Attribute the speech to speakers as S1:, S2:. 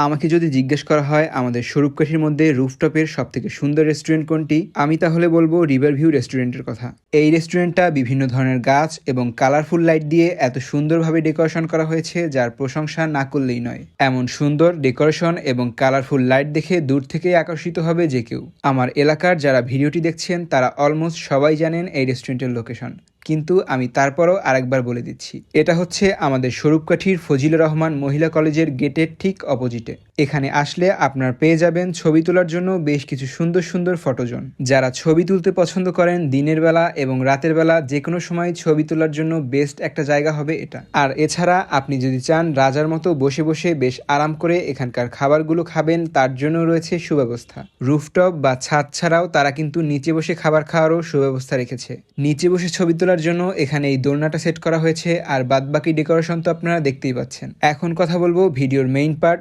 S1: আমাকে যদি জিজ্ঞেস করা হয় আমাদের স্বরূপকাঠির মধ্যে রুফটপের সবথেকে সুন্দর রেস্টুরেন্ট কোনটি, আমি তাহলে বলবো রিভার ভিউ রেস্টুরেন্টের কথা। এই রেস্টুরেন্টটা বিভিন্ন ধরনের গাছ এবং কালারফুল লাইট দিয়ে এত সুন্দরভাবে ডেকোরেশন করা হয়েছে যার প্রশংসা না করলেই নয়। এমন সুন্দর ডেকোরেশন এবং কালারফুল লাইট দেখে দূর থেকেই আকর্ষিত হবে যে কেউ। আমার এলাকার যারা ভিডিওটি দেখছেন তারা অলমোস্ট সবাই জানেন এই রেস্টুরেন্টের লোকেশন, কিন্তু আমি তারপরও আরেকবার বলে দিচ্ছি। এটা হচ্ছে আমাদের স্বরূপকাঠির ফজিলুর রহমান মহিলা কলেজের গেটের ঠিক অপোজিটে। এখানে আসলে আপনার পেয়ে যাবেন ছবি তোলার জন্য বেশ কিছু সুন্দর সুন্দর ফটোজোন। যারা ছবি তুলতে পছন্দ করেন দিনের বেলা এবং রাতের বেলা যে কোনো সময় ছবি তোলার জন্য বেস্ট একটা জায়গা হবে এটা। আর এছাড়া আপনি যদি চান রাজার মতো বসে বসে বেশ আরাম করে এখানকার খাবারগুলো খাবেন, তার জন্য রয়েছে সুব্যবস্থা। রুফটপ বা ছাদ ছাড়াও তারা কিন্তু নিচে বসে খাবার খাওয়ারও সুব্যবস্থা রেখেছে। নিচে বসে ছবি তোলার জন্য এখানে এই দোলনাটা সেট করা হয়েছে, আর বাদবাকি ডেকোরেশন তো আপনারা দেখতেই পাচ্ছেন। এখন কথা বলবো ভিডিওর মেইন পার্ট